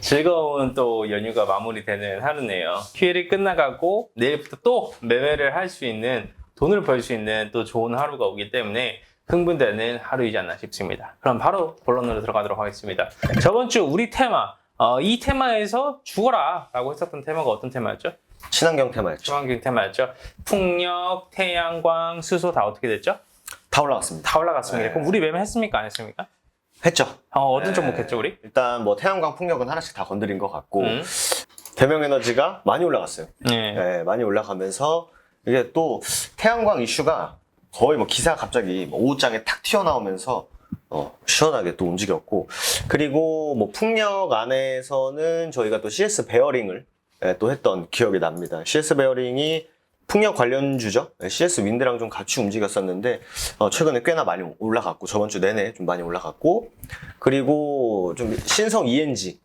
즐거운 또 연휴가 마무리되는 하루네요. 휴일이 끝나가고 내일부터 또 매매를 할 수 있는, 돈을 벌 수 있는 또 좋은 하루가 오기 때문에 흥분되는 하루이지 않나 싶습니다. 그럼 바로 본론으로 들어가도록 하겠습니다. 저번 주 우리 테마, 이 테마에서 죽어라 라고 했었던 테마가 어떤 테마였죠? 친환경 테마였죠. 친환경 테마였죠. 풍력, 태양광, 수소 다 어떻게 됐죠? 다 올라갔습니다. 다 올라갔습니다. 네. 그럼 우리 매매 했습니까? 안 했습니까? 했죠. 어떤 네. 종목 했죠 우리? 일단 뭐 태양광 풍력은 하나씩 다 건드린 것 같고 대명에너지가 많이 올라갔어요. 네. 많이 올라가면서 이게 또 태양광 이슈가 거의 뭐 기사 갑자기 뭐 오후장에 탁 튀어나오면서 시원하게 또 움직였고, 그리고 뭐 풍력 안에서는 저희가 또 CS 베어링을 또 했던 기억이 납니다. CS 베어링이 풍력 관련주죠. CS 윈드랑 좀 같이 움직였었는데 최근에 꽤나 많이 올라갔고, 저번 주 내내 좀 많이 올라갔고, 그리고 좀 신성 ENG,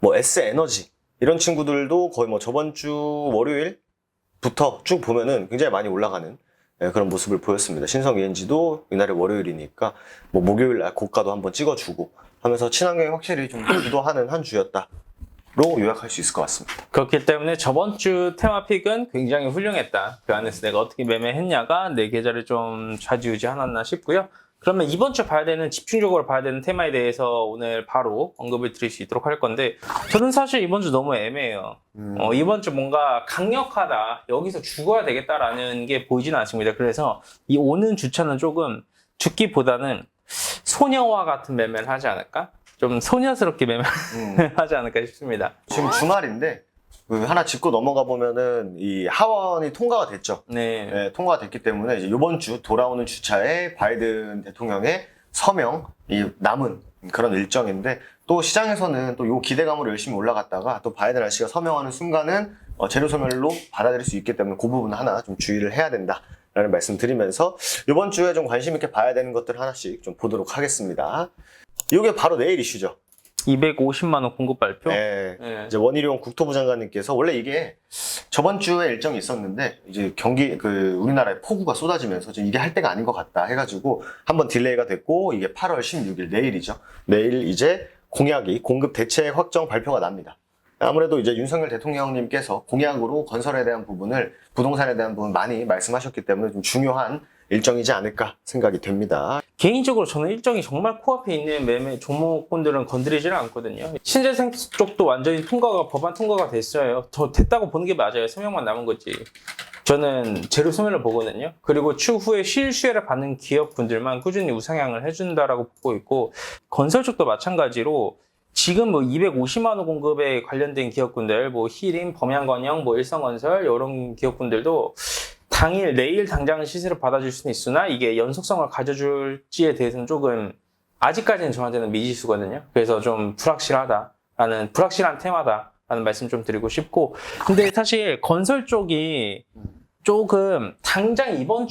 뭐 S에너지 이런 친구들도 거의 뭐 저번 주 월요일부터 쭉 보면은 굉장히 많이 올라가는 그런 모습을 보였습니다. 신성 ENG도 이날이 월요일이니까 뭐 목요일 날 고가도 한번 찍어주고 하면서 친환경이 확실히 좀 주도하는 한 주였다 로 요약할 수 있을 것 같습니다. 그렇기 때문에 저번 주 테마픽은 굉장히 훌륭했다. 그 안에서 내가 어떻게 매매했냐가 내 계좌를 좀 좌지우지하놨나 싶고요. 그러면 이번 주 봐야 되는, 집중적으로 봐야 되는 테마에 대해서 오늘 바로 언급을 드릴 수 있도록 할 건데, 저는 사실 이번 주 너무 애매해요. 이번 주 뭔가 강력하다, 여기서 죽어야 되겠다라는 게 보이지는 않습니다. 그래서 이 오는 주차는 조금 죽기보다는 소녀와 같은 매매를 하지 않을까? 좀 소녀스럽게 매매를 하지 않을까 싶습니다. 지금 주말인데 하나 짚고 넘어가 보면은 이 하원이 통과가 됐죠. 네. 네, 통과가 됐기 때문에 이제 이번 주 돌아오는 주차에 바이든 대통령의 서명이 남은 그런 일정인데, 또 시장에서는 또 요 기대감으로 열심히 올라갔다가 또 바이든 아저씨가 서명하는 순간은 재료 소멸로 받아들일 수 있기 때문에 그 부분 하나 좀 주의를 해야 된다라는 말씀 드리면서 이번 주에 좀 관심 있게 봐야 되는 것들 하나씩 좀 보도록 하겠습니다. 이게 바로 내일 이슈죠. 250만 원 공급 발표? 네. 네. 이제 원희룡 국토부 장관님께서 원래 이게 저번 주에 일정이 있었는데 이제 우리나라에 폭우가 쏟아지면서 지금 이게 할 때가 아닌 것 같다 해가지고 한번 딜레이가 됐고, 이게 8월 16일 내일이죠. 내일 이제 공급 대책 확정 발표가 납니다. 아무래도 이제 윤석열 대통령님께서 공약으로 건설에 대한 부분을, 부동산에 대한 부분 많이 말씀하셨기 때문에 좀 중요한 일정이지 않을까 생각이 됩니다. 개인적으로 저는 일정이 정말 코앞에 있는 매매 종목군들은 건드리지는 않거든요. 신재생 쪽도 완전히 법안 통과가 됐어요. 더 됐다고 보는 게 맞아요. 서명만 남은 거지. 저는 재료 소멸을 보거든요. 그리고 추후에 실수혜를 받는 기업분들만 꾸준히 우상향을 해준다라고 보고 있고, 건설 쪽도 마찬가지로 지금 뭐 250만 원 공급에 관련된 기업군들, 뭐 히림, 범양건영, 뭐 일성건설 이런 기업군들도 내일 당장 시세를 받아줄 수는 있으나 이게 연속성을 가져줄지에 대해서는 조금 아직까지는 저한테는 미지수거든요. 그래서 좀 불확실한 테마다라는 말씀 좀 드리고 싶고, 근데 사실 건설 쪽이 조금 당장 이번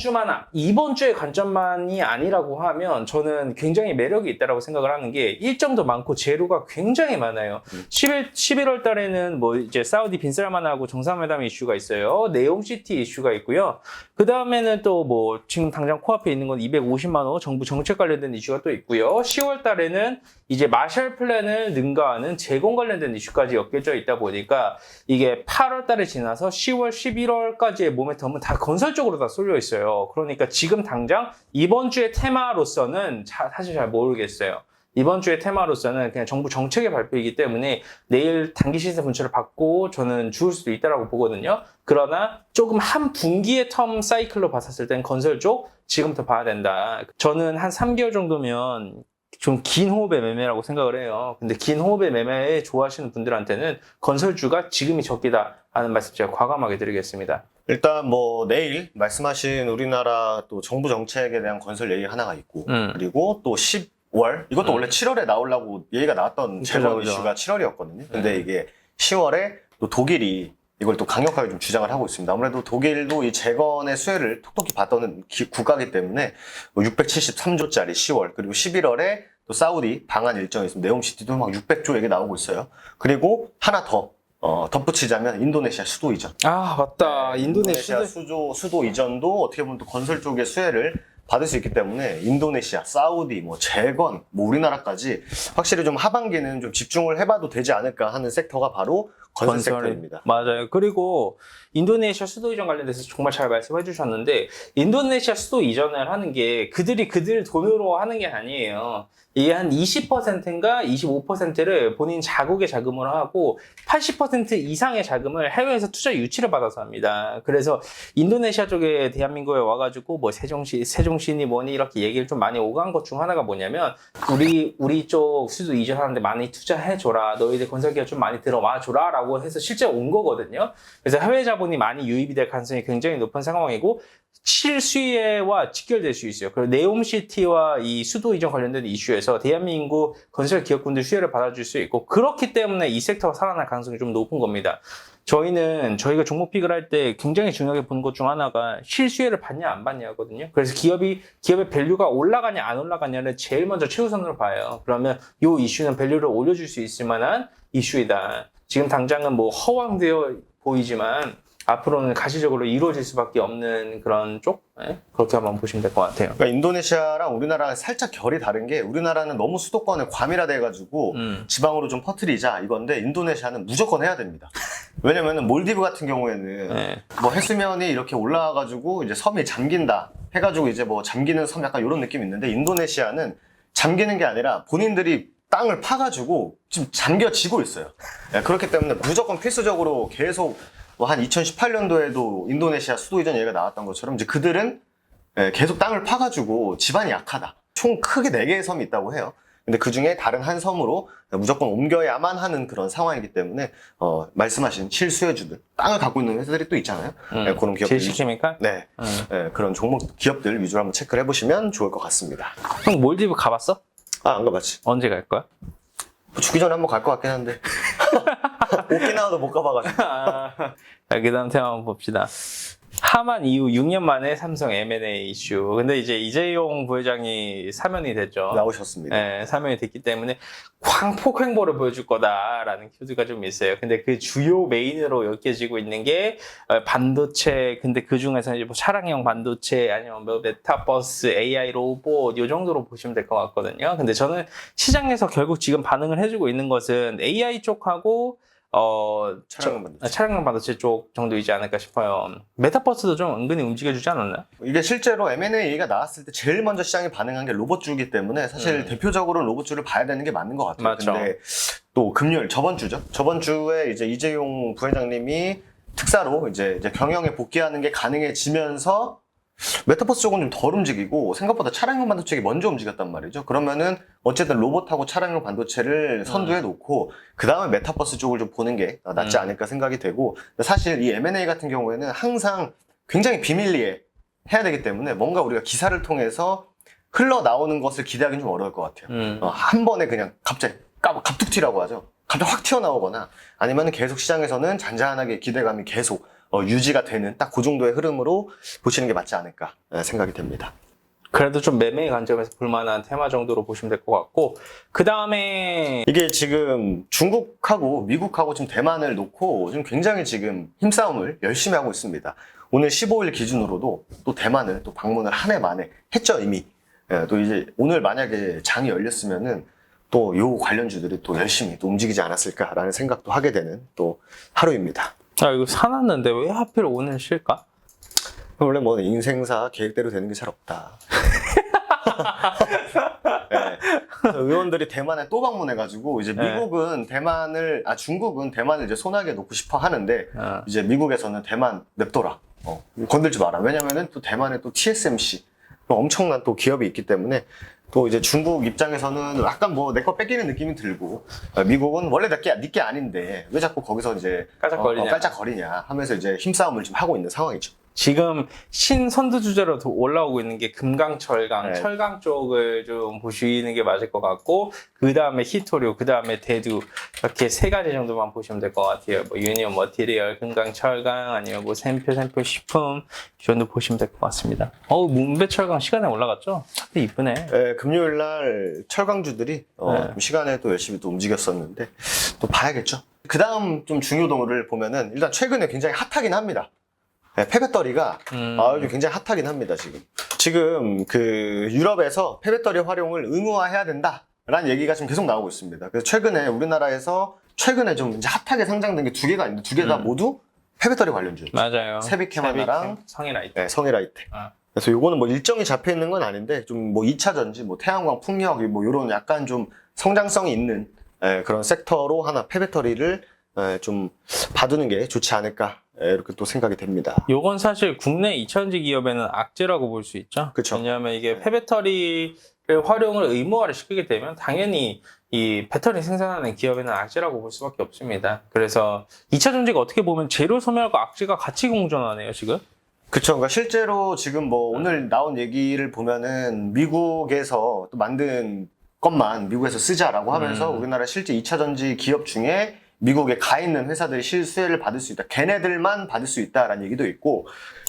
주의 관점만이 아니라고 하면 저는 굉장히 매력이 있다고 생각을 하는 게, 일정도 많고 재료가 굉장히 많아요. 11월 달에는 뭐 이제 사우디 빈살만하고 정상회담 이슈가 있어요. 네옴시티 이슈가 있고요. 그 다음에는 또 뭐 지금 당장 코앞에 있는 건 250만 원 정부 정책 관련된 이슈가 또 있고요. 10월 달에는 이제 마셜 플랜을 능가하는 재건 관련된 이슈까지 엮여져 있다 보니까 이게 8월 달에 지나서 10월, 11월까지의 모멘텀은 다 건설 쪽으로 다 쏠려 있어요. 그러니까 지금 당장 이번 주의 테마로서는 사실 잘 모르겠어요. 이번 주의 테마로서는 그냥 정부 정책의 발표이기 때문에 내일 단기 시세 분출을 받고 저는 죽을 수도 있다고 보거든요. 그러나 조금 한 분기의 텀 사이클로 봤었을 땐 건설 쪽 지금부터 봐야 된다. 저는 한 3개월 정도면 좀 긴 호흡의 매매라고 생각을 해요. 근데 긴 호흡의 매매 좋아하시는 분들한테는 건설주가 지금이 적기다 하는 말씀 제가 과감하게 드리겠습니다. 일단 뭐 내일 말씀하신 우리나라 또 정부 정책에 대한 건설 얘기 하나가 있고, 그리고 또 10월, 이것도 원래 7월에 나오려고 얘기가 나왔던 재건 이슈가 7월이었거든요. 근데 이게 10월에 또 독일이 이걸 또 강력하게 좀 주장을 하고 있습니다. 아무래도 독일도 이 재건의 수혜를 톡톡히 받던 국가이기 때문에 673조짜리 10월, 그리고 11월에 또 사우디 방한 일정이 있습니다. 네옴시티도 막 600조 얘기 나오고 있어요. 그리고 하나 더 덧붙이자면 인도네시아 수도 이전. 아, 맞다. 인도네시아 수도 이전도 어떻게 보면 또 건설 쪽의 수혜를 받을 수 있기 때문에 인도네시아, 사우디, 뭐 재건, 뭐 우리나라까지 확실히 좀 하반기는 좀 집중을 해봐도 되지 않을까 하는 섹터가 바로 건설 섹터입니다. 맞아요. 그리고 인도네시아 수도 이전 관련돼서 정말 잘 말씀해 주셨는데, 인도네시아 수도 이전을 하는 게 그들 돈으로 하는 게 아니에요. 이게 한 20%인가 25%를 본인 자국의 자금으로 하고 80% 이상의 자금을 해외에서 투자 유치를 받아서 합니다. 그래서 인도네시아 쪽에 대한민국에 와가지고 뭐 세종시니 뭐니 이렇게 얘기를 좀 많이 오간 것 중 하나가 뭐냐면, 우리 쪽 수도 이전하는데 많이 투자해줘라, 너희들 건설기업 좀 많이 들어와줘라 라고 해서 실제 온 거거든요. 그래서 해외 자본이 많이 유입이 될 가능성이 굉장히 높은 상황이고, 실수예와 직결될 수 있어요. 그리고 네옴시티와 이 수도 이전 관련된 이슈에서 대한민국 건설 기업군들 수혜를 받아줄 수 있고, 그렇기 때문에 이 섹터가 살아날 가능성이 좀 높은 겁니다. 저희가 종목 픽을 할 때 굉장히 중요하게 보는 것 중 하나가 실수혜를 받냐 안 받냐 하거든요. 그래서 기업의 밸류가 올라가냐 안 올라가냐를 제일 먼저 최우선으로 봐요. 그러면 이 이슈는 밸류를 올려줄 수 있을 만한 이슈이다. 지금 당장은 뭐 허황되어 보이지만 앞으로는 가시적으로 이루어질 수밖에 없는 그런 쪽? 네? 그렇게 한번 보시면 될 것 같아요. 그러니까 인도네시아랑 우리나라랑 살짝 결이 다른 게, 우리나라는 너무 수도권을 과밀화돼가지고 지방으로 좀 퍼뜨리자 이건데, 인도네시아는 무조건 해야 됩니다. 왜냐면은 몰디브 같은 경우에는 네. 뭐 해수면이 이렇게 올라와가지고 이제 섬이 잠긴다 해가지고 이제 뭐 잠기는 섬 약간 이런 느낌이 있는데, 인도네시아는 잠기는 게 아니라 본인들이 땅을 파가지고 지금 잠겨지고 있어요. 네, 그렇기 때문에 무조건 필수적으로 계속 뭐 한 2018년도에도 인도네시아 수도 이전 얘기가 나왔던 것처럼, 이제 그들은 계속 땅을 파가지고 지반이 약하다. 총 크게 4개의 섬이 있다고 해요. 근데 그 중에 다른 한 섬으로 무조건 옮겨야만 하는 그런 상황이기 때문에, 말씀하신 실수요주들, 땅을 갖고 있는 회사들이 또 있잖아요. 그런 기업들. 제시케미칼? 네. 그런 종목 기업들 위주로 한번 체크를 해보시면 좋을 것 같습니다. 형 몰디브 가봤어? 안 가봤지. 언제 갈 거야? 뭐 죽기 전에 한번 갈 것 같긴 한데. 오키나와도 못 가봐가지고. 그 다음 테마 한번 봅시다. 하만 이후 6년 만에 삼성 M&A 이슈. 근데 이제 이재용 부회장이 사면이 됐죠. 나오셨습니다. 네, 사면이 됐기 때문에 광폭 횡보를 보여줄 거다라는 키워드가 좀 있어요. 근데 그 주요 메인으로 엮여지고 있는 게 반도체. 근데 그 중에서 이제 뭐 차량형 반도체, 아니면 뭐 메타버스, AI 로봇 요 정도로 보시면 될 것 같거든요. 근데 저는 시장에서 결국 지금 반응을 해주고 있는 것은 AI 쪽하고 차량용 반도체 쪽 정도이지 않을까 싶어요. 메타버스도 좀 은근히 움직여주지 않았나요? 이게 실제로 M&A 얘기가 나왔을 때 제일 먼저 시장이 반응한 게 로봇주이기 때문에, 사실 대표적으로 로봇주를 봐야 되는 게 맞는 것 같아요. 맞죠. 근데 또 금요일, 저번 주죠. 저번 주에 이제 이재용 부회장님이 특사로 이제 경영에 복귀하는 게 가능해지면서 메타버스 쪽은 좀 덜 움직이고, 생각보다 차량용 반도체가 먼저 움직였단 말이죠. 그러면은 어쨌든 로봇하고 차량용 반도체를 선두에 놓고 그 다음에 메타버스 쪽을 좀 보는 게 낫지 않을까 생각이 되고, 사실 이 M&A 같은 경우에는 항상 굉장히 비밀리에 해야 되기 때문에, 뭔가 우리가 기사를 통해서 흘러나오는 것을 기대하기는 좀 어려울 것 같아요. 한 번에 그냥 갑자기 갑툭 튀라고 하죠. 갑자기 확 튀어나오거나, 아니면 계속 시장에서는 잔잔하게 기대감이 계속 유지가 되는 딱 그 정도의 흐름으로 보시는 게 맞지 않을까 생각이 됩니다. 그래도 좀 매매 관점에서 볼만한 테마 정도로 보시면 될 것 같고, 그 다음에 이게 지금 중국하고 미국하고 지금 대만을 놓고 지금 굉장히 지금 힘싸움을 열심히 하고 있습니다. 오늘 15일 기준으로도 또 대만을 또 방문을 한 해 만에 했죠, 이미. 또 이제 오늘 만약에 장이 열렸으면은 또 요 관련주들이 또 열심히 또 움직이지 않았을까라는 생각도 하게 되는 또 하루입니다. 이거 사놨는데 왜 하필 오늘 쉴까? 원래 뭐 인생사 계획대로 되는 게 잘 없다. 네. 그래서 의원들이 대만에 또 방문해가지고, 이제 미국은 중국은 대만을 이제 손아귀에 놓고 싶어 하는데, 이제 미국에서는 대만 냅둬라. 건들지 마라. 왜냐면은 또 대만에 또 TSMC, 또 엄청난 또 기업이 있기 때문에, 또 이제 중국 입장에서는 약간 뭐 내 거 뺏기는 느낌이 들고, 미국은 원래 네게 아닌데 왜 자꾸 거기서 이제 깔짝거리냐 하면서 이제 힘싸움을 좀 하고 있는 상황이죠. 지금 신선두 주제로 올라오고 있는 게 금강철강, 네. 철강 쪽을 좀 보시는 게 맞을 것 같고, 그 다음에 히토류, 그 다음에 대두, 이렇게 3가지 정도만 보시면 될 것 같아요. 뭐 유니온 머티리얼, 금강철강, 아니면 뭐 샘표 식품, 이 정도 보시면 될 것 같습니다. 문배철강 시간에 올라갔죠? 차트 이쁘네. 네, 금요일 날 철강주들이 시간에 또 열심히 또 움직였었는데, 또 봐야겠죠. 그 다음 좀 중요도를 보면은, 일단 최근에 굉장히 핫하긴 합니다. 네, 폐배터리가 요즘 굉장히 핫하긴 합니다, 지금. 지금 그 유럽에서 폐배터리 활용을 의무화해야 된다라는 얘기가 지금 계속 나오고 있습니다. 그래서 최근에 우리나라에서 최근에 좀 이제 핫하게 상장된 게 두 개가 있는데 두 개 다 모두 폐배터리 관련주였죠. 맞아요. 세비캠 하나랑 성일아이트. 네, 성일아이트. 그래서 요거는 뭐 일정이 잡혀 있는 건 아닌데 좀 뭐 2차 전지, 뭐 태양광, 풍력 뭐 요런 약간 좀 성장성이 있는 그런 섹터로 하나 폐배터리를 좀 봐두는 게 좋지 않을까 이렇게 또 생각이 됩니다. 요건 사실 국내 2차전지 기업에는 악재라고 볼 수 있죠. 그쵸. 왜냐하면 이게 폐배터리를 활용을 의무화를 시키게 되면 당연히 이 배터리 생산하는 기업에는 악재라고 볼 수밖에 없습니다. 그래서 2차전지가 어떻게 보면 재료 소멸과 악재가 같이 공존하네요, 지금. 그쵸. 그러니까 실제로 지금 뭐 오늘 나온 얘기를 보면은 미국에서 또 만든 것만 미국에서 쓰자라고 하면서 우리나라 실제 2차 전지 기업 중에 미국에 가 있는 회사들이 실수혜를 받을 수 있다. 걔네들만 받을 수 있다라는 얘기도 있고,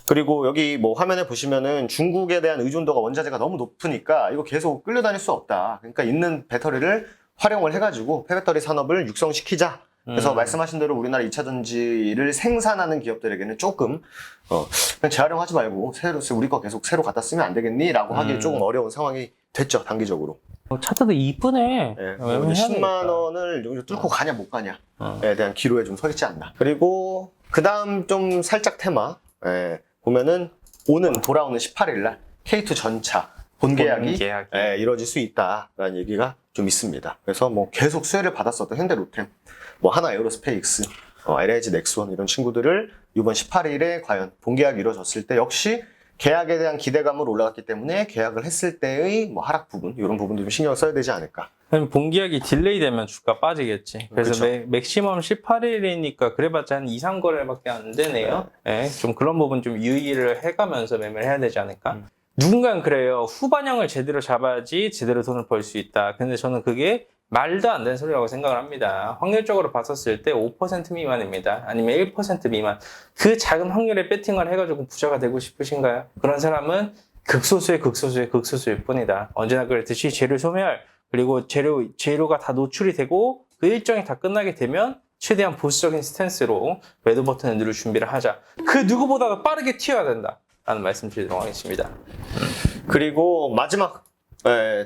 그리고 여기 뭐 화면에 보시면은 중국에 대한 의존도가 원자재가 너무 높으니까 이거 계속 끌려다닐 수 없다. 그러니까 있는 배터리를 활용을 해가지고 폐배터리 산업을 육성시키자. 그래서 말씀하신 대로 우리나라 2차 전지를 생산하는 기업들에게는 조금 그냥 재활용하지 말고 새로 우리 거 계속 새로 갖다 쓰면 안 되겠니? 라고 하기 조금 어려운 상황이 됐죠, 단기적으로. 차트도 이쁘네. 네, 10만 원을 뚫고 가냐 못 가냐에 대한 기로에 좀 서 있지 않나. 그리고 그 다음 좀 살짝 테마 보면은 돌아오는 18일 날 K2 전차 본계약이 이루어질 수 있다라는 얘기가 좀 있습니다. 그래서 뭐 계속 수혜를 받았었던 현대로템, 뭐 하나 에어로스페이스, LH 넥스원 이런 친구들을 이번 18일에 과연 본계약이 이루어졌을 때 역시 계약에 대한 기대감으로 올라갔기 때문에 계약을 했을 때의 뭐 하락 부분, 이런 부분도 좀 신경을 써야 되지 않을까. 본계약이 딜레이 되면 주가 빠지겠지. 그래서 그렇죠. 맥시멈 18일이니까 그래봤자 한 2, 3거래밖에 안 되네요. 네, 좀 그런 부분 좀 유의를 해가면서 매매를 해야 되지 않을까. 누군가는 그래요. 후반형을 제대로 잡아야지 제대로 돈을 벌 수 있다. 근데 저는 그게 말도 안 되는 소리라고 생각을 합니다. 확률적으로 봤었을 때 5% 미만입니다. 아니면 1% 미만. 그 작은 확률에 배팅을 해가지고 부자가 되고 싶으신가요? 그런 사람은 극소수일 뿐이다. 언제나 그랬듯이 재료 소멸, 그리고 재료가 다 노출이 되고 그 일정이 다 끝나게 되면 최대한 보수적인 스탠스로 매도 버튼을 누를 준비를 하자. 그 누구보다도 빠르게 튀어야 된다. 라는 말씀 드리도록 하겠습니다. 그리고 마지막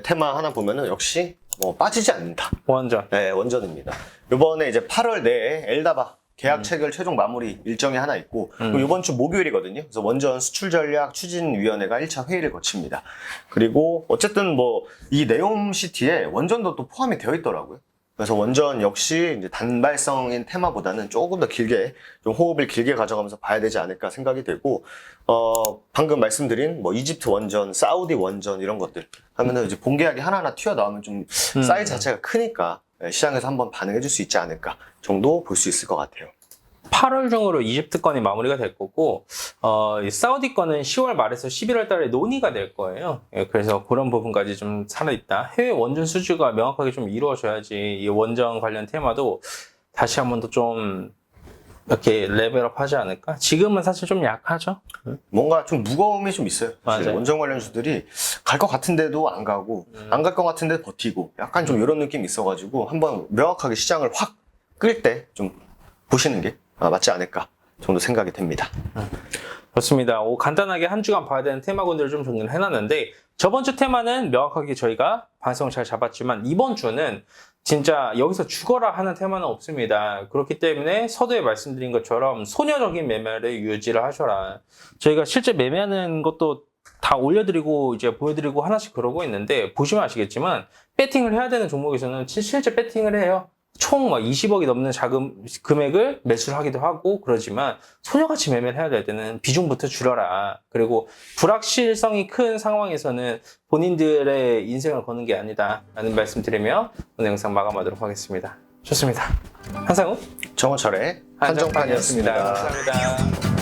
테마 하나 보면은 역시 뭐 빠지지 않는다. 원전. 네, 원전입니다. 이번에 이제 8월 내에 엘다바 계약 체결 최종 마무리 일정이 하나 있고, 그리고 이번 주 목요일이거든요. 그래서 원전 수출 전략 추진위원회가 1차 회의를 거칩니다. 그리고 어쨌든 뭐 이 네옴시티에 원전도 또 포함이 되어 있더라고요. 그래서 원전 역시 이제 단발성인 테마보다는 조금 더 길게, 좀 호흡을 길게 가져가면서 봐야 되지 않을까 생각이 되고, 방금 말씀드린 뭐 이집트 원전, 사우디 원전 이런 것들 하면은 이제 본계약이 하나하나 튀어나오면 좀 사이즈 자체가 크니까 시장에서 한번 반응해 줄 수 있지 않을까 정도 볼 수 있을 것 같아요. 8월 중으로 이집트 건이 마무리가 될 거고, 이 사우디 건은 10월 말에서 11월 달에 논의가 될 거예요. 예, 그래서 그런 부분까지 좀 살아있다. 해외 원전 수주가 명확하게 좀 이루어져야지 이 원전 관련 테마도 다시 한 번 더 좀 이렇게 레벨업 하지 않을까? 지금은 사실 좀 약하죠. 뭔가 좀 무거움이 좀 있어요. 맞아요. 원전 관련주들이 갈 것 같은데도 안 가고, 안 갈 것 같은데 버티고, 약간 좀 이런 느낌이 있어가지고 한번 명확하게 시장을 확 끌 때 좀 보시는 게 맞지 않을까 정도 생각이 됩니다. 좋습니다. 간단하게 한 주간 봐야 되는 테마군들을 좀 정리를 해놨는데, 저번 주 테마는 명확하게 저희가 방송을 잘 잡았지만, 이번 주는 진짜 여기서 죽어라 하는 테마는 없습니다. 그렇기 때문에 서두에 말씀드린 것처럼 소녀적인 매매를 유지를 하셔라. 저희가 실제 매매하는 것도 다 올려드리고 이제 보여드리고 하나씩 그러고 있는데, 보시면 아시겠지만 배팅을 해야 되는 종목에서는 실제 배팅을 해요. 총 20억이 넘는 자금 금액을 매수를 하기도 하고 그러지만, 소녀같이 매매를 해야 될 때는 비중부터 줄여라. 그리고 불확실성이 큰 상황에서는 본인들의 인생을 거는 게 아니다 라는 말씀 드리며 오늘 영상 마감하도록 하겠습니다. 좋습니다. 한상우 정원철의 한정판이었습니다. 감사합니다.